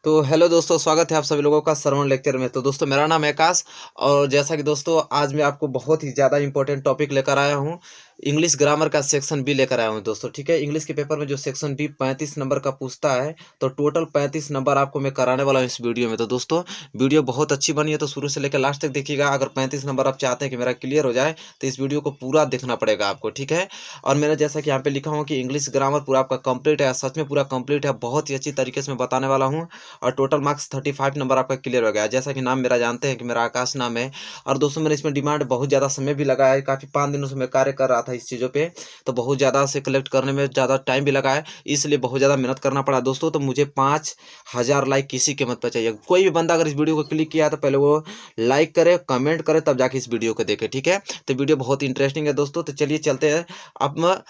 तो हेलो दोस्तों, स्वागत है आप सभी लोगों का श्रवण लेक्चर में। तो दोस्तों, मेरा नाम है आकाश और जैसा कि दोस्तों आज मैं आपको बहुत ही ज़्यादा इंपॉर्टेंट टॉपिक लेकर आया हूँ। इंग्लिश ग्रामर का सेक्शन बी लेकर आया हूँ दोस्तों। ठीक है, इंग्लिश के पेपर में जो सेक्शन बी 35 नंबर का पूछता है, तो टोटल 35 नंबर आपको मैं कराने वाला हूँ इस वीडियो में। तो दोस्तों, वीडियो बहुत अच्छी बनी है, तो शुरू से लेकर लास्ट तक देखिएगा। अगर 35 नंबर आप चाहते हैं कि मेरा क्लियर हो जाए, तो इस वीडियो को पूरा देखना पड़ेगा आपको। ठीक है, और मैंने जैसा कि यहाँ पे लिखा हूँ कि इंग्लिश ग्रामर पूरा आपका कंप्लीट है, सच में पूरा कंप्लीट है। बहुत ही अच्छी तरीके से मैं बताने वाला हूँ और टोटल मार्क्स 35 नंबर आपका क्लियर हो गया। जैसा कि नाम मेरा जानते हैं कि मेरा आकाश नाम है। और दोस्तों, मैंने इसमें डिमांड बहुत ज़्यादा समय भी लगा है, काफ़ी 5 दिनों से मैं कार्य कर रहा था इस चीज़ों पे, तो बहुत ज़्यादा से कलेक्ट करने में ज़्यादा टाइम भी लगा है, इसलिए बहुत ज़्यादा मेहनत करना पड़ा दोस्तों। तो मुझे 5000 लाइक किसी कीमत पर चाहिए। कोई भी बंदा अगर इस वीडियो को क्लिक किया तो पहले वो लाइक करे, कमेंट करे, तब जाके इस वीडियो को देखे। ठीक है, तो वीडियो बहुत इंटरेस्टिंग है दोस्तों। तो चलिए चलते हैं अब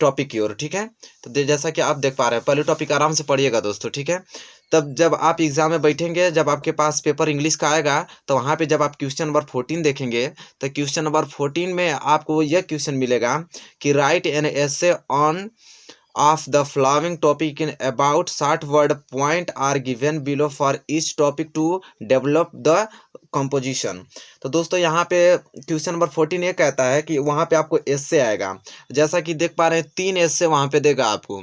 टॉपिक की ओर। ठीक है, तो जैसा कि आप देख पा रहे हैं, पहले टॉपिक आराम से पढ़िएगा दोस्तों। ठीक है, तब जब आप एग्जाम में बैठेंगे, जब आपके पास पेपर इंग्लिश का आएगा, तो वहाँ पे जब आप क्वेश्चन नंबर 14 देखेंगे, तो क्वेश्चन नंबर 14 में आपको यह क्वेश्चन मिलेगा कि write an essay on of the following topic in about 60 word point are given below for each topic to develop the composition. तो दोस्तों, यहाँ पे क्वेश्चन नंबर 14 ये कहता है कि वहाँ पे आपको एसे आएगा। जैसा कि देख पा रहे हैं, 3 एसे वहाँ पे देगा आपको,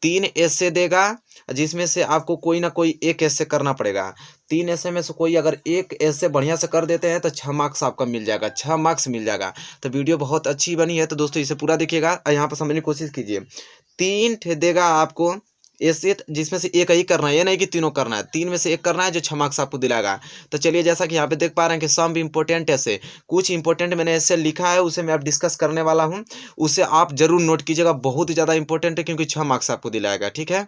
3 एसे देगा, जिसमें से आपको कोई ना कोई एक ऐसे करना पड़ेगा। 3 ऐसे में से कोई अगर एक ऐसे बढ़िया से कर देते हैं तो 6 मार्क्स आपका मिल जाएगा, 6 मार्क्स मिल जाएगा। तो वीडियो बहुत अच्छी बनी है, तो दोस्तों इसे पूरा देखिएगा और यहाँ पर समझने की कोशिश कीजिए। 3 ठे देगा आपको ऐसे, जिसमें से एक ही करना है, ये नहीं कि तीनों करना है, 3 में से एक करना है जो 6 मार्क्स आपको दिलाएगा। तो चलिए, जैसा कि यहाँ पे देख पा रहे हैं कि सम इंपॉर्टेंट ऐसे, कुछ इंपॉर्टेंट मैंने ऐसे लिखा है, उसे मैं अब डिस्कस करने वाला हूँ। उसे आप जरूर नोट कीजिएगा, बहुत ही ज़्यादा इंपॉर्टेंट है, क्योंकि 6 मार्क्स आपको दिलाएगा। ठीक है,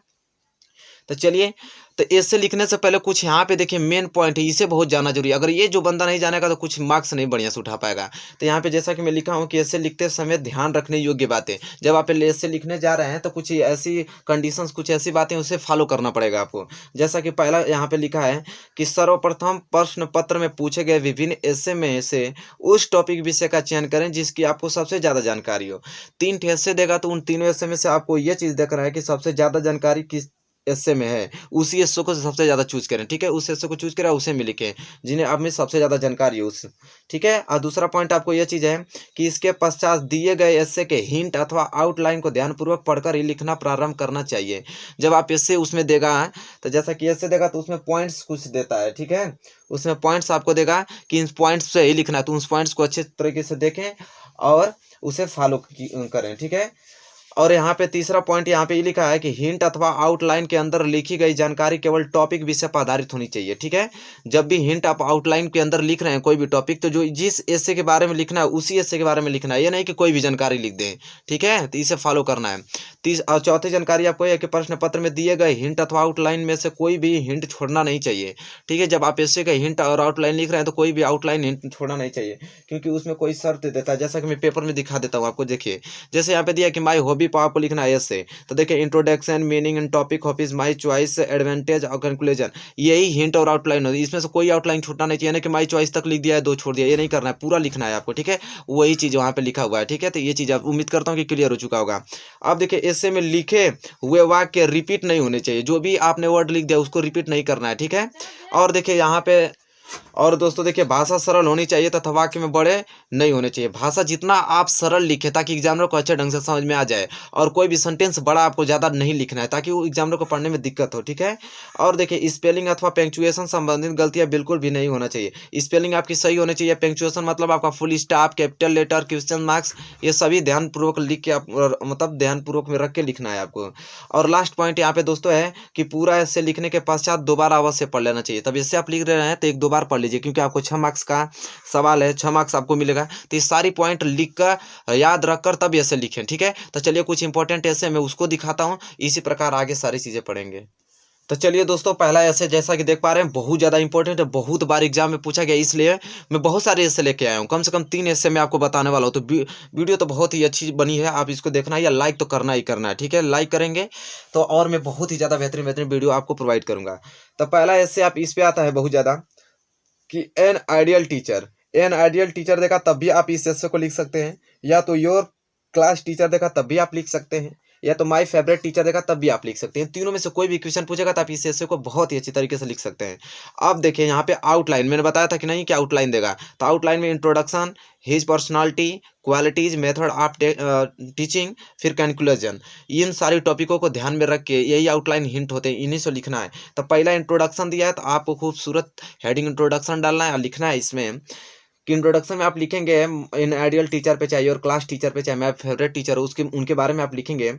तो चलिए, तो ऐसे लिखने से पहले कुछ यहाँ पे देखिए मेन पॉइंट है, इसे बहुत जानना जरूरी है। अगर ये जो बंदा नहीं जानेगा तो कुछ मार्क्स नहीं बढ़िया से उठा पाएगा। तो यहाँ पे जैसा कि मैं लिखा हूँ कि ऐसे लिखते समय ध्यान रखने योग्य बातें, जब आप ऐसे लिखने जा रहे हैं तो कुछ ऐसी कंडीशंस, कुछ ऐसी बातें उसे फॉलो करना पड़ेगा आपको। जैसा कि पहला यहाँ पे लिखा है कि सर्वप्रथम प्रश्न पत्र में पूछे गए विभिन्न ऐसे में से उस टॉपिक विषय का चयन करें जिसकी आपको सबसे ज़्यादा जानकारी हो। 3 ऐसे देगा, तो उन तीनों ऐसे में से आपको ये चीज़ देखना है कि सबसे ज़्यादा जानकारी किस एस्से में है, उसी एस्से को सबसे ज़्यादा चूज करें। ठीक है, उस एस्से को चूज करें, उसे में लिखें जिन्हें आप में सबसे ज़्यादा जानकारी हो उस। ठीक है, और दूसरा पॉइंट आपको यह चीज़ है कि इसके पश्चात दिए गए एस्से के हिंट अथवा आउटलाइन को ध्यानपूर्वक पढ़कर ही लिखना प्रारंभ करना चाहिए। जब आप एस्से उसमें देगा, तो जैसा कि एस्से देगा तो उसमें पॉइंट्स कुछ देता है। ठीक है, उसमें पॉइंट्स आपको देगा कि इन पॉइंट्स से ही लिखना है, तो उस पॉइंट्स को अच्छे तरीके से देखें और उसे फॉलो करें। ठीक है, और यहाँ पे तीसरा पॉइंट यहाँ पे ये लिखा है कि हिंट अथवा आउटलाइन के अंदर लिखी गई जानकारी केवल टॉपिक विषय पर आधारित होनी चाहिए। ठीक है, जब भी हिंट आप आउटलाइन के अंदर लिख रहे हैं कोई भी टॉपिक, तो जो जिस एस्से के बारे में लिखना है उसी एस्से के बारे में लिखना है, ये नहीं कि कोई भी जानकारी लिख दें। ठीक है, तो इसे फॉलो करना है। और चौथी जानकारी आपको है कि प्रश्न पत्र में दिए गए हिंट अथवा आउटलाइन में से कोई भी हिंट छोड़ना नहीं चाहिए। ठीक है, जब आप एस्से का हिंट और आउटलाइन लिख रहे हैं तो कोई भी आउटलाइन हिंट छोड़ना नहीं चाहिए, क्योंकि उसमें कोई शर्त देता है। जैसा कि मैं पेपर में दिखा देता हूँ आपको, देखिए जैसे यहाँ पे दिया कि माई हॉबी पर आपको लिखना है से, तो देखिए introduction, meaning and topic, hobbies, my choice, advantage और कंक्लूजन, यही हिंट और आउटलाइन होती है। इसमें से कोई आउटलाइन छूटना नहीं चाहिए ना कि माय चॉइस तक लिख दिया है, 2 छोड़ दिया, ये नहीं करना है, पूरा लिखना है आपको। ठीक है, वही चीज़ वहाँ पे लिखा हुआ है। ठीक है, तो ये चीज़ आप उम्मीद करता हूँ कि क्लियर हो चुका होगा। अब देखिए, ऐसे में लिखे हुए वाक्य रिपीट नहीं होने चाहिए, जो भी आपने वर्ड लिख दिया उसको रिपीट नहीं करना है। ठीक है, और देखिए यहाँ पे, और दोस्तों देखिए, भाषा सरल होनी चाहिए तथा वाक्य में बड़े नहीं होने चाहिए। भाषा जितना आप सरल लिखें ताकि एग्जामिनर को अच्छे ढंग से समझ में आ जाए, और कोई भी सेंटेंस बड़ा आपको ज़्यादा नहीं लिखना है ताकि वो एग्जामिनर को पढ़ने में दिक्कत हो। ठीक है, और देखिए स्पेलिंग अथवा पंक्चुएशन संबंधित गलतियाँ बिल्कुल भी नहीं होना चाहिए। स्पेलिंग आपकी सही होनी चाहिए, पंक्चुएशन मतलब आपका full stop, capital letter, question marks, ये सभी ध्यानपूर्वक लिख के आप, मतलब ध्यानपूर्वक में रख के लिखना है आपको। और लास्ट पॉइंट यहाँ पे दोस्तों है कि पूरा ऐसे लिखने के पश्चात दोबारा अवश्य पढ़ लेना चाहिए। तब इससे आप लिख रहे हैं तो 1-2 बार पढ़ लीजिए, क्योंकि आपको 6 मार्क्स का सवाल है, 6 मार्क्स आपको मिलेगा। तो ये सारी पॉइंट लिख कर, याद रखकर तब ऐसे लिखें। ठीक है, तो चलिए कुछ इंपॉर्टेंट ऐसे मैं उसको दिखाता हूँ, इसी प्रकार आगे सारी चीज़ें पढ़ेंगे। तो चलिए दोस्तों, पहला ऐसे जैसा कि देख पा रहे हैं बहुत ज़्यादा इंपॉर्टेंट है, बहुत बार एग्जाम में पूछा गया, इसलिए मैं बहुत सारे ऐसे लेके आया हूँ। कम से कम 3 ऐसे मैं आपको बताने वाला हूँ। तो वीडियो तो बहुत ही अच्छी बनी है, आप इसको देखना है या लाइक तो करना ही करना है। ठीक है, लाइक करेंगे तो और मैं बहुत ही ज़्यादा बेहतरीन बेहतरीन वीडियो आपको प्रोवाइड करूँगा। तो पहला ऐसे आप इस पे आता है बहुत ज़्यादा कि an ideal teacher, an ideal teacher देखा तब भी आप इस ऐसे को लिख सकते हैं, या तो योर क्लास टीचर देखा तब भी आप लिख सकते हैं, या तो माय फेवरेट टीचर देगा तब भी आप लिख सकते हैं। तीनों में से कोई भी क्वेश्चन पूछेगा तो आप इस ऐसे को बहुत ही अच्छी तरीके से लिख सकते हैं। अब देखिए यहाँ पे आउटलाइन, मैंने बताया था कि नहीं कि आउटलाइन देगा, तो आउटलाइन में introduction, his personality, qualities, method of teaching, फिर कंक्लूजन, इन सारी टॉपिकों को ध्यान में रख के यही आउटलाइन हिंट होते हैं, इन्हीं से लिखना है। तो पहला इंट्रोडक्शन दिया है तो आपको खूबसूरत हेडिंग इंट्रोडक्शन डालना है और लिखना है इसमें कि इंट्रोडक्शन में आप लिखेंगे इन आइडियल टीचर पे, चाहे और क्लास टीचर पे, चाहे मेरा फेवरेट टीचर हो, उसके उनके बारे में आप लिखेंगे।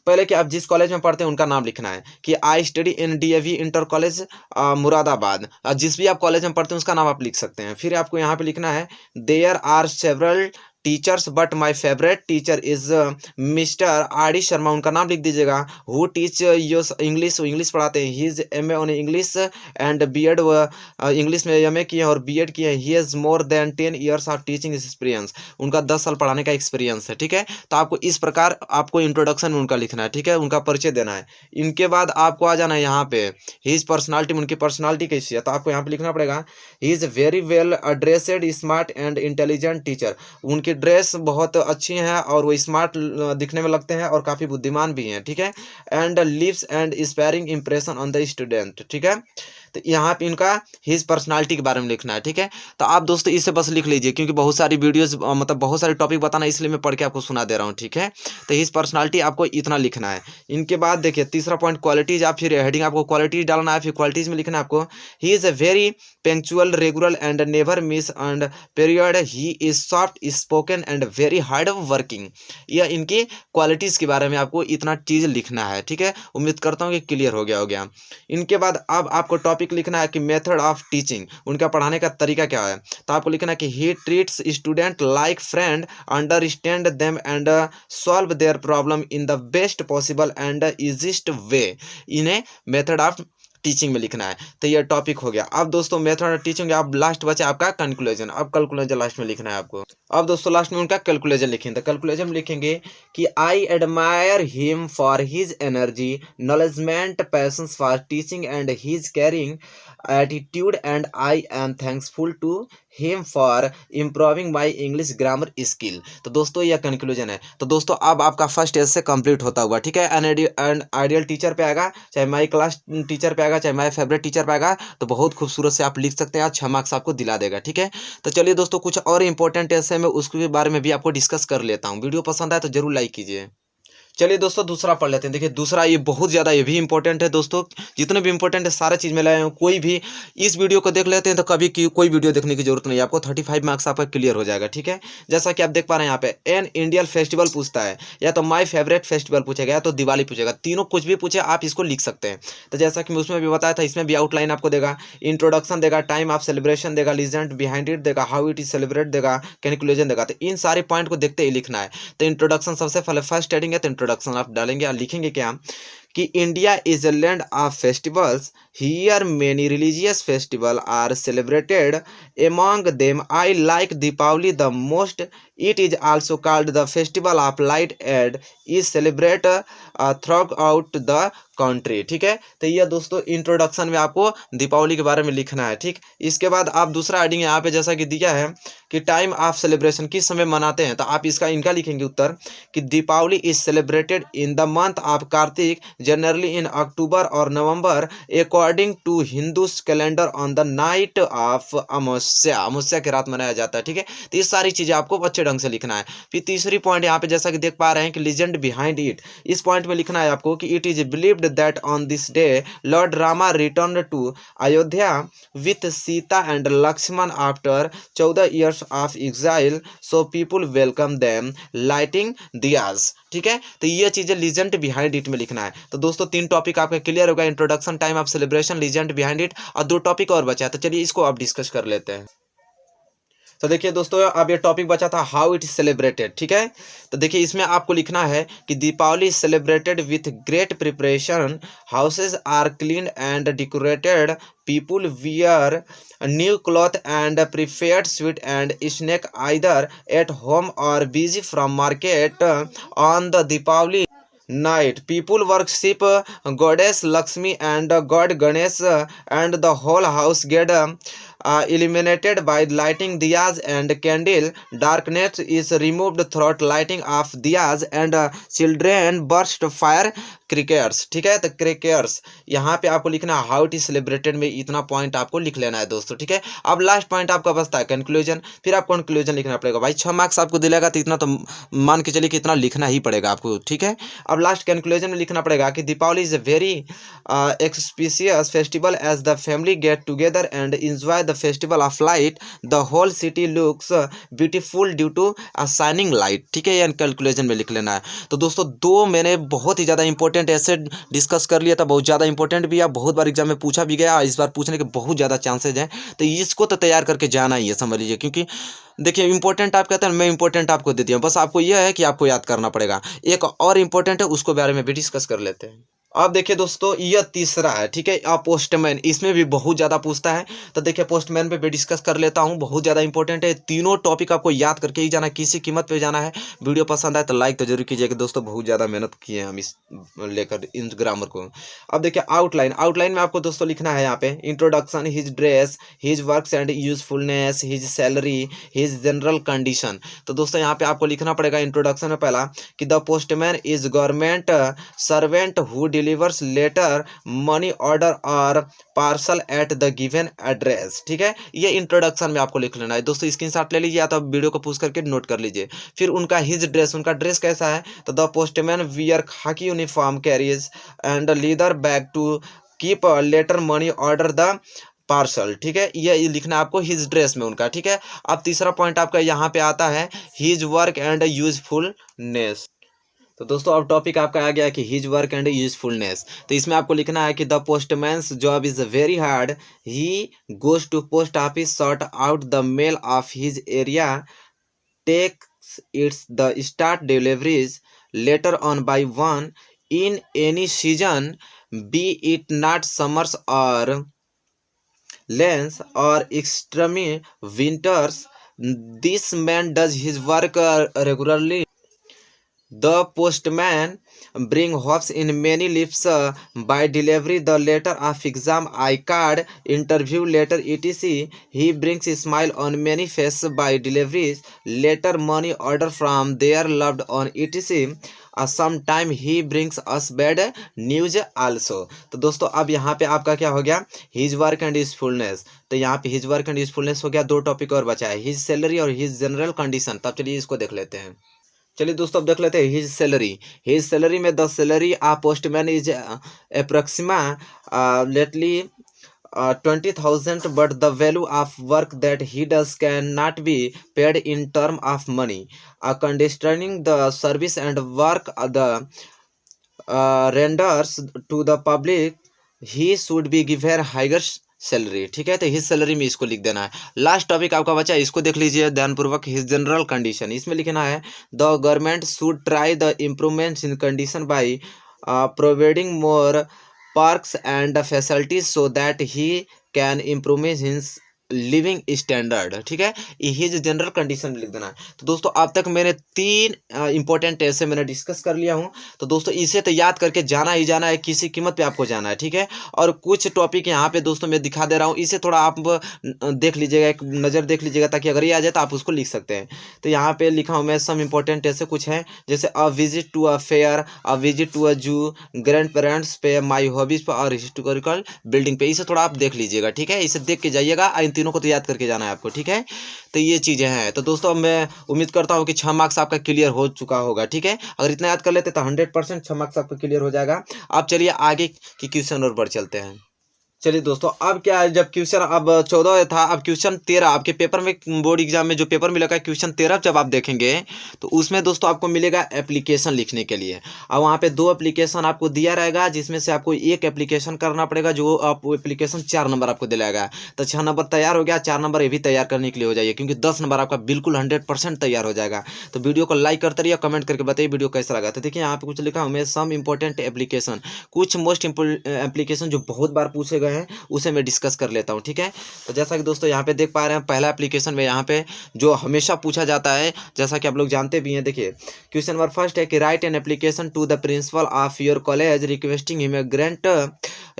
पहले कि आप जिस कॉलेज में पढ़ते हैं उनका नाम लिखना है कि I study in DAV inter college Moradabad, जिस भी आप कॉलेज में पढ़ते हैं उसका नाम आप लिख सकते हैं। फिर आपको यहाँ पे लिखना है there are several teachers but my favourite teacher is mister RD Sharma, उनका नाम लिख दीजिएगा। Who teach your English, English पढ़ाते हैं। He is MA on English and B.Ed, English में MA किए हैं और B.Ed किए हैं। He is more than 10 years of teaching experience, उनका 10 साल पढ़ाने का एक्सपीरियंस है। ठीक है, तो आपको इस प्रकार आपको इंट्रोडक्शन में उनका लिखना है। ठीक है, उनका परिचय देना है। इनके बाद आपको आ जाना है यहाँ पे हिज पर्सनालिटी, उनकी पर्सनालिटी कैसी है, तो आपको यहाँ पे लिखना पड़ेगा he is very well dressed, smart and intelligent teacher, उनकी ड्रेस बहुत अच्छी है और वो स्मार्ट दिखने में लगते हैं और काफ़ी बुद्धिमान भी हैं। ठीक है, and lives and inspiring impression on the student. ठीक है, तो यहाँ पे इनका हिज पर्सनालिटी के बारे में लिखना है। ठीक है, तो आप दोस्तों इसे बस लिख लीजिए क्योंकि बहुत सारी वीडियोस मतलब बहुत सारे टॉपिक बताना, इसलिए मैं पढ़ के आपको सुना दे रहा हूँ। ठीक है, तो हिज पर्सनालिटी आपको इतना लिखना है। इनके बाद देखिए तीसरा पॉइंट क्वालिटीज, आप फिर हेडिंग आपको क्वालिटीज डालना है, फिर क्वालिटीज में लिखना है आपको he is a very punctual, regular and never miss and period, he is soft spoken and very hard working. यह इनकी क्वालिटीज़ के बारे में आपको इतना चीज़ लिखना है। ठीक है, उम्मीद करता हूँ कि क्लियर हो गया। इनके बाद अब आपको टॉपिक लिखना है कि मेथड ऑफ टीचिंग, उनका पढ़ाने का तरीका क्या है, तो आपको लिखना है कि he treats student like friend, understand them and solve their problem in the best possible and easiest way. इन्हें मेथड ऑफ टीचिंग में लिखना है। तो ये टॉपिक हो गया। अब दोस्तों मेथड ऑफ टीचिंग, अब लास्ट बचा आपका कंक्लूजन। अब कंक्लूजन लास्ट में लिखना है आपको। अब दोस्तों लास्ट में उनका कैलकुलेशन लिखेंगे। तो कैलकुलेशन में लिखेंगे कि I admire him for his energy, knowledgement, passions for teaching and his caring attitude and I am thanksful to him for improving my English grammar skill. तो दोस्तों यह कंक्लूजन है। तो दोस्तों अब आपका फर्स्ट एज से कंप्लीट होता हुआ। ठीक है, एन आइडियल टीचर पे आएगा, चाहे माई क्लास टीचर पे आएगा, चाहे माई फेवरेट टीचर पे आएगा, तो बहुत खूबसूरत से आप लिख सकते हैं। 6 मार्क्स आपको दिला देगा। ठीक है, तो चलिए दोस्तों कुछ और इंपॉर्टेंट ऐसे में उसके बारे में भी आपको डिस्कस कर लेता हूँ। वीडियो पसंद आए तो जरूर लाइक कीजिए। चलिए दोस्तों दूसरा पढ़ लेते हैं। देखिए दूसरा ये बहुत ज़्यादा ये भी इंपॉर्टेंट है दोस्तों, जितने भी इंपॉर्टेंट है सारा चीज़ में लाए हैं। कोई भी इस वीडियो को देख लेते हैं तो कभी कोई वीडियो देखने की जरूरत नहीं है, आपको 35 मार्क्स आपका क्लियर हो जाएगा। ठीक है, जैसा कि आप देख पा रहे हैं यहाँ पे एन इंडियन फेस्टिवल पूछता है, या तो माई फेवरेट फेस्टिवल पूछेगा, या तो दिवाली पूछेगा। तीनों कुछ भी पूछे आप इसको लिख सकते हैं। तो जैसा कि मैं उसमें भी बताया था, इसमें भी आउटलाइन आपको देगा, इंट्रोडक्शन देगा, टाइम ऑफ सेलिब्रेशन देगा, लीजेंड बिहाइंड इट देगा, हाउ इट इज सेलिब्रेट देगा, कंक्लूजन देगा। तो इन सारे पॉइंट को देखते ही लिखना है। तो इंट्रोडक्शन सबसे पहले फर्स्ट हेडिंग है, तो इंट्रोडक्शन आप डालेंगे, लिखेंगे क्या कि India is a land of festivals, here many religious festival are celebrated, among them I like Deepavali the most, it is also called the festival of light and is celebrated throughout the country. ठीक है, तो ये दोस्तों introduction में आपको दीपावली के बारे में लिखना है। ठीक, इसके बाद आप दूसरा हेडिंग यहाँ पे जैसा कि दिया है कि टाइम ऑफ सेलिब्रेशन, किस समय मनाते हैं, तो आप इनका लिखेंगे उत्तर कि Deepawali is celebrated in the month of Kartik, generally in October और November, according to Hindus calendar on the night of Amavasya, Amavasya की रात मनाया जाता है। ठीक है, तो ये सारी चीज़ें आपको अच्छे ढंग से लिखना है। फिर तीसरी पॉइंट यहाँ पे जैसा कि देख पा रहे हैं कि लीजेंड बिहाइंड इट, इस पॉइंट में लिखना है आपको कि it is believed that on this day Lord Rama returned to Ayodhya with Sita and Lakshman after 14 years of exile, so people welcome them lighting diyas। ठीक है, तो ये चीजें लीजेंड बिहाइंड इट में लिखना है। तो दोस्तों 3 टॉपिक आपका क्लियर होगा, introduction, time of celebration, legend behind it, और 2 टॉपिक और बचा है। तो चलिए इसको आप डिस्कस कर लेते हैं। तो देखिए दोस्तों अब ये टॉपिक बचा था हाउ इट इज सेलिब्रेटेड। ठीक है, तो देखिए इसमें आपको लिखना है कि Deepawali is celebrated with great preparation, houses are clean and decorated, people wear new cloth and prepared sweet and snack either at home or busy from market on the Deepawali night. People worship goddess Lakshmi and god Ganesh and the whole house get illuminated by lighting diyas and candle. Darkness is removed through lighting of diyas and children burst fire crickets. ठीक है, तो crickets यहाँ पे आपको लिखना है how it is celebrated में इतना पॉइंट आपको लिख लेना है दोस्तों। ठीक है, अब लास्ट पॉइंट आपका बचता है कंक्लूजन। फिर आप कंक्लूजन लिखना पड़ेगा भाई, 6 मार्क्स आपको दिलेगा तो इतना तो मान के चलिए कि इतना लिखना ही पड़ेगा आपको। ठीक है, अब लास्ट कंक्लूजन में लिखना पड़ेगा कि Deepawali is a very auspicious festival as the family get together and enjoy the festival of light. The whole city looks beautiful due to a shining light. ठीक है, ये कैलकुलेशन में लिख लेना है। तो दोस्तों दो मैंने बहुत ही ज़्यादा इंपॉर्टेंट ऐसे डिस्कस कर लिया था, बहुत ज़्यादा इंपॉर्टेंट भी है, बहुत बार एग्जाम में पूछा भी गया, इस बार पूछने के बहुत ज़्यादा चांसेज हैं। तो इसको तो तैयार करके जाना ही है, समझ लीजिए। क्योंकि देखिए इंपॉर्टेंट आप कहते हैं, मैं इंपॉर्टेंट आपको दे दिया, बस आपको यह है कि आपको याद करना पड़ेगा। एक और इंपॉर्टेंट है, उसको बारे में भी डिस्कस कर लेते हैं। अब देखिए दोस्तों यह तीसरा है। ठीक है, पोस्टमैन, इसमें भी बहुत ज़्यादा पूछता है। तो देखिए पोस्टमैन पे भी डिस्कस कर लेता हूँ, बहुत ज़्यादा इंपॉर्टेंट है। तीनों टॉपिक आपको याद करके ही जाना, किसी कीमत पे जाना है। वीडियो पसंद आए तो लाइक तो जरूर कीजिएगा दोस्तों, बहुत ज़्यादा मेहनत किए हैं हम इस लेकर इन ग्रामर को। अब देखिए आउटलाइन में आपको दोस्तों लिखना है यहाँ पे introduction, his dress, his works and usefulness, his salary, his general condition. तो दोस्तों यहाँ पे आपको लिखना पड़ेगा इंट्रोडक्शन में पहला कि the postman is government servant who delivers letter, money order और parcel at the given address. ठीक है, ये इंट्रोडक्शन में आपको लिख लेना है दोस्तों। स्क्रीनशॉट ले लीजिए या तो वीडियो को पूछ करके नोट कर लीजिए। फिर उनका हिज ड्रेस, उनका ड्रेस कैसा है, तो the postman wear khaki uniform carries and leather bag to keep letter, money order the parcel. ठीक है, ये लिखना है आपको हिज ड्रेस में उनका। ठीक है, अब तीसरा पॉइंट आपका यहाँ पे आता है हिज वर्क एंड यूजफुलनेस। तो दोस्तों अब टॉपिक आपका आ गया कि हिज वर्क एंड यूजफुलनेस। तो इसमें आपको लिखना है कि the postman's job is very hard, he goes to post office, sort out the mail of his area, takes its the start deliveries letter on by one in any season, be it not summers or rains or extreme winters. This man does his work regularly. The postman bring hopes in many lips by delivery the letter of exam, I-card, interview letter, etc. He brings a smile on many faces by deliveries letter, money order from their loved on, etc. Sometime he brings us bad news also। तो दोस्तों अब यहाँ पे आपका क्या हो गया, his work and usefulness. तो यहाँ पे हिज वर्क एंड यूजफुलनेस हो गया, दो टॉपिक और बचा है, हिज सैलरी और हिज जनरल कंडीशन। तब चलिए इसको देख लेते हैं। चलिए दोस्तों अब देख लेते हैं हिज सैलरी। हिज सैलरी में the salary of postman is approximately 20,000, but the value of work that he does can not be paid in term of money, conditioning the service and work the renders to the public, he should be given higher salary. ठीक है, तो his salary में इसको लिख देना है। Last topic आपका बचा, इसको देख लीजिए ध्यानपूर्वक। हिज जनरल कंडीशन, इसमें लिखना है the government should try the improvements in condition by providing more perks and facilities so that he can improve his living standard. ठीक है, हिज जनरल कंडीशन में लिख देना है। तो दोस्तों अब तक मैंने 3 इंपॉर्टेंट ऐसे मैंने डिस्कस कर लिया हूं। तो दोस्तों इसे तो याद करके जाना ही जाना है, किसी कीमत पे आपको जाना है। ठीक है, और कुछ टॉपिक यहाँ पे दोस्तों मैं दिखा दे रहा हूँ, इसे थोड़ा आप देख लीजिएगा, एक नज़र देख लीजिएगा, ताकि अगर ये आ जाए तो आप उसको लिख सकते हैं। तो यहाँ पे लिखा हूँ मैं सम इंपॉर्टेंट ऐसे कुछ हैं, जैसे a visit to a fair, a visit to a zoo, grand parents पे, माई हॉबीज पे और हिस्टोरिकल बिल्डिंग पे। इसे थोड़ा आप देख लीजिएगा। ठीक है, इसे देख के जाइएगा, इन तीनों को तो याद करके जाना है आपको। ठीक है, तो ये चीज़ें हैं। तो दोस्तों मैं उम्मीद करता हूँ कि 6 मार्क्स आपका क्लियर हो चुका होगा। ठीक है, अगर इतना याद कर लेते तो 100% 6 मार्क्स आपका क्लियर हो जाएगा। आप चलिए आगे की क्वेश्चन और बढ़ चलते हैं। चलिए दोस्तों अब क्या है, जब क्वेश्चन अब 14 था, अब क्वेश्चन 13 आपके पेपर में, बोर्ड एग्जाम में जो पेपर मिला है क्वेश्चन 13 जब आप देखेंगे तो उसमें दोस्तों आपको मिलेगा एप्लीकेशन लिखने के लिए। अब वहाँ पे 2 एप्लीकेशन आपको दिया रहेगा, जिसमें से आपको एक एप्लीकेशन करना पड़ेगा, जो आप एप्लीकेशन 4 नंबर आपको दिलाएगा। तो 6 नंबर तैयार हो गया, 4 नंबर ये भी तैयार करने के लिए हो जाइए, क्योंकि 10 नंबर आपका बिल्कुल 100% तैयार हो जाएगा। तो वीडियो को लाइक करते रहिए, कमेंट करके बताइए वीडियो कैसा लगा। तो देखिए यहाँ पे कुछ लिखा हूँ मैं, सम इंपॉर्टेंट एप्लीकेशन, कुछ मोस्ट एप्लीकेशन जो बहुत बार पूछे गए हैं उसे मैं डिस्कस कर लेता हूँ, ठीक है। तो जैसा कि दोस्तों यहाँ पे देख पा रहे हैं, पहला एप्लीकेशन में यहाँ पे जो हमेशा पूछा जाता है, जैसा कि आप लोग जानते भी हैं, देखिए क्वेश्चन नंबर फर्स्ट है कि write an application to the principal of your college requesting him grant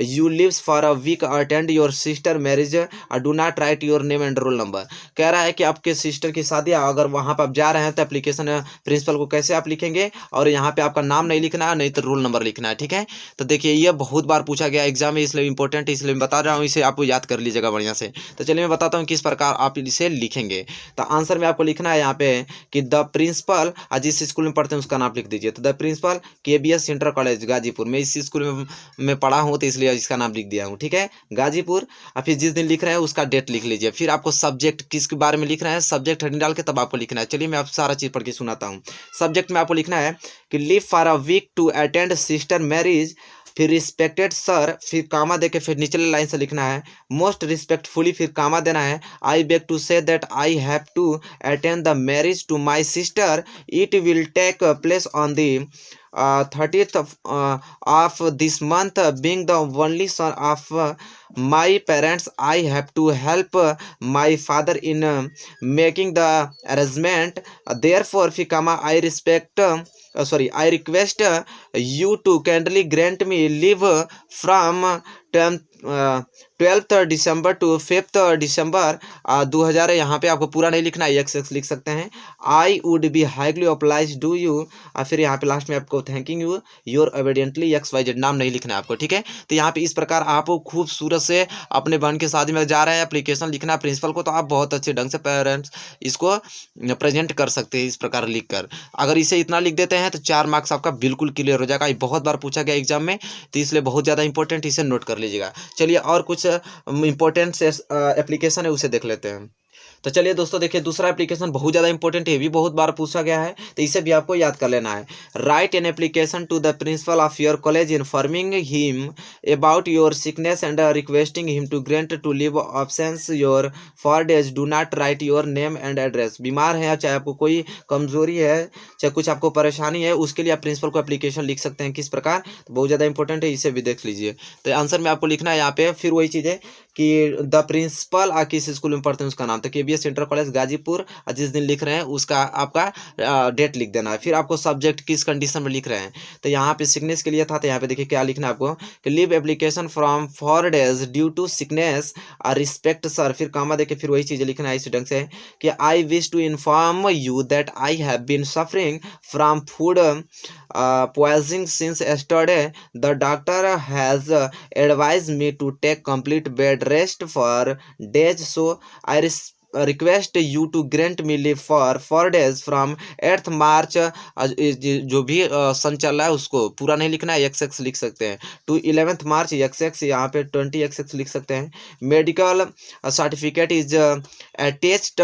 you leaves for a week attend your sister marriage do not write your name and roll number. कह रहा है कि आपके sister की शादी है, अगर वहाँ पर आप जा रहे हैं तो एप्लीकेशन प्रिंसिपल को कैसे आप लिखेंगे, और यहाँ पे आपका नाम नहीं लिखना है, नहीं तो रोल नंबर लिखना है, ठीक है। तो देखिए ये बहुत बार पूछा गया एग्जाम में, इसलिए इंपॉर्टेंट है, इसलिए मैं बता रहा हूँ, इसे आपको याद कर लीजिएगा बढ़िया से। तो चलिए मैं बताता हूँ किस प्रकार आप इसे लिखेंगे। तो आंसर में आपको लिखना है यहाँ पे कि द प्रिंसिपल, जिस स्कूल में पढ़ते हैं उसका नाम लिख दीजिए। तो the principal KBS inter college Ghazipur, मैं इस स्कूल में पढ़ा हूँ तो इसलिए इसका नाम लिख दिया हूँ, ठीक है, गाजीपुर। और फिर जिस दिन लिख रहे हैं उसका डेट लिख लीजिए। फिर आपको सब्जेक्ट किसके बारे में लिख रहे हैं, सब्जेक्ट हेडिंग डाल के तब आपको लिखना है। चलिए मैं आप सारा चीज़ पढ़ के सुनाता हूँ। सब्जेक्ट में आपको लिखना है कि leave for a week to attend sister marriage, फिर रिस्पेक्टेड सर, फिर कामा दे के फिर निचले लाइन से लिखना है मोस्ट रिस्पेक्टफुली, फिर कामा देना है I beg to say that I have to attend the marriage to my sister, it will take place on the 30th of this month, being the only son of my parents, I have to help my father in making the arrangement, therefore फिर comma I request you to kindly grant me leave from 12th December to 5th December 2000। यहाँ पे आपको पूरा नहीं लिखना है, XX लिख सकते हैं। I would be highly obliged to you, फिर यहाँ पे लास्ट में आपको thanking you your obediently XYZ, नाम नहीं लिखना है आपको, ठीक है। तो यहाँ पे इस प्रकार आप खूबसूरत से अपने बहन की शादी में जा रहे हैं, एप्लीकेशन लिखना है प्रिंसिपल को, तो आप बहुत अच्छे ढंग से पेरेंट्स इसको प्रेजेंट कर सकते हैं इस प्रकार लिख कर। अगर इसे इतना लिख देते हैं तो 4 मार्क्स आपका बिल्कुल क्लियर हो जाएगा। ये बहुत बार पूछा गया एग्जाम में, तो इसलिए बहुत ज़्यादा इंपॉर्टेंट, इसे नोट कर लीजिएगा। चलिए और कुछ इंपॉर्टेंट एप्लीकेशन है उसे देख लेते हैं। तो चलिए दोस्तों देखिए दूसरा एप्लीकेशन बहुत ज़्यादा इंपॉर्टेंट है, भी बहुत बार पूछा गया है, तो इसे भी आपको याद कर लेना है। Write an application to the principal of your college informing him about your sickness and requesting him to grant to leave options your 4 days, do not write your name and address. बीमार है, चाहे आपको कोई कमजोरी है, चाहे कुछ आपको परेशानी है, उसके लिए आप प्रिंसिपल को एप्लीकेशन लिख सकते हैं किस प्रकार, तो बहुत ज़्यादा इंपॉर्टेंट है, इसे भी देख लीजिए। तो आंसर में आपको लिखना है यहाँ पे फिर वही चीज़ है कि द प्रिंसिपल किस स्कूल में पढ़ते हैं उसका नाम, तो KBS इंटर कॉलेज गाजीपुर, जिस दिन लिख रहे हैं उसका आपका डेट लिख देना है। फिर आपको सब्जेक्ट किस कंडीशन में लिख रहे हैं, तो यहाँ पे सिकनेस के लिए था, तो यहाँ पे देखिए क्या लिखना है आपको कि leave application from 4 days due to sickness respect sir, फिर कामा देके फिर वही चीज़ें लिखना है इस ढंग से कि I wish to inform you that I have been suffering from food poisoning since yesterday, the doctor has advised me to take complete bed rest for days, so I request you to grant me leave for 4 days from 8th March, जो भी सन चल रहा है उसको पूरा नहीं लिखना है, XX लिख सकते हैं, to 11th March XX, यहाँ पे 20XX लिख सकते हैं। Medical certificate is attached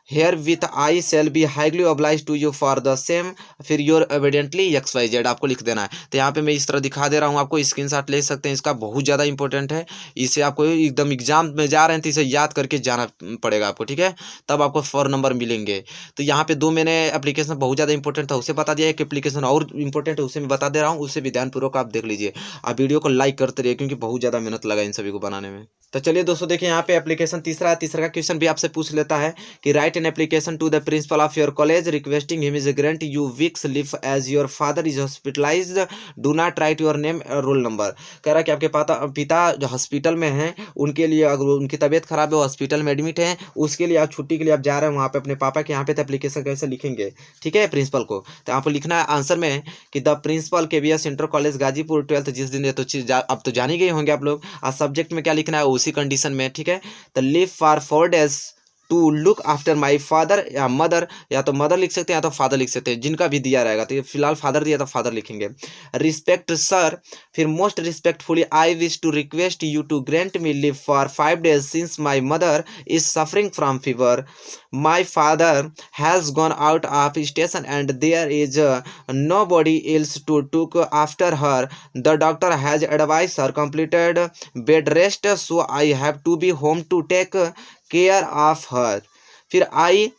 herewith I shall be highly obliged to you for the same, फिर योर ओबीडियंटली XYZ आपको लिख देना है। तो यहाँ पे मैं इस तरह दिखा दे रहा हूँ, आपको स्क्रीनशॉट ले सकते हैं, इसका बहुत ज़्यादा इंपॉर्टेंट है, इसे आपको एकदम एग्जाम में जा रहे हैं तो इसे याद करके जाना पड़ेगा आपको, ठीक है, तब आपको 4 नंबर मिलेंगे। तो यहाँ पे 2 मैंने एप्लीकेशन बहुत ज़्यादा इंपॉर्टेंट था उसे बता दिया, एक एप्लीकेशन और इंपॉर्टेंट है उसे मैं बता दे रहा हूँ, उसे भी ध्यानपूर्वक आप देख लीजिए। आप वीडियो को लाइक करते रहिए क्योंकि बहुत ज़्यादा मेहनत लगा इन सभी को बनाने में। तो चलिए दोस्तों देखिए यहाँ पे एप्लीकेशन तीसरा का क्वेश्चन भी आपसे पूछ लेता है कि write an application to the principal of your college requesting him is grant you weeks leave as your father is hospitalised, do not write your name roll number. कह रहा है कि आपके पिता जो हॉस्पिटल में हैं उनके लिए, अगर उनकी तबीयत खराब है, हॉस्पिटल में एडमिट है, उसके लिए आप छुट्टी के लिए आप जा रहे हैं वहाँ पे अपने पापा के यहाँ पे, तो एप्लीकेशन कैसे लिखेंगे, ठीक है, प्रिंसिपल को। तो आपको लिखना है आंसर में कि the principal KBS inter college Ghazipur 12th जिस दिन है, तो चीज़ अब तो जान ही गए होंगे आप लोग। और सब्जेक्ट में क्या लिखना है उसी कंडीशन में, ठीक है। तो leave for 4 days to look after my father, या मदर, या तो मदर लिख सकते हैं या तो फादर लिख सकते हैं, जिनका भी दिया रहेगा, तो फिलहाल फादर दिया तो फादर लिखेंगे। रिस्पेक्ट सर, फिर most respectfully I wish to request you to grant me leave for 5 days since my mother is suffering from fever, my father has gone out of station and there is nobody else to took after her, the doctor has advise her completed bed rest, so I have to be home to take care of her. फिर I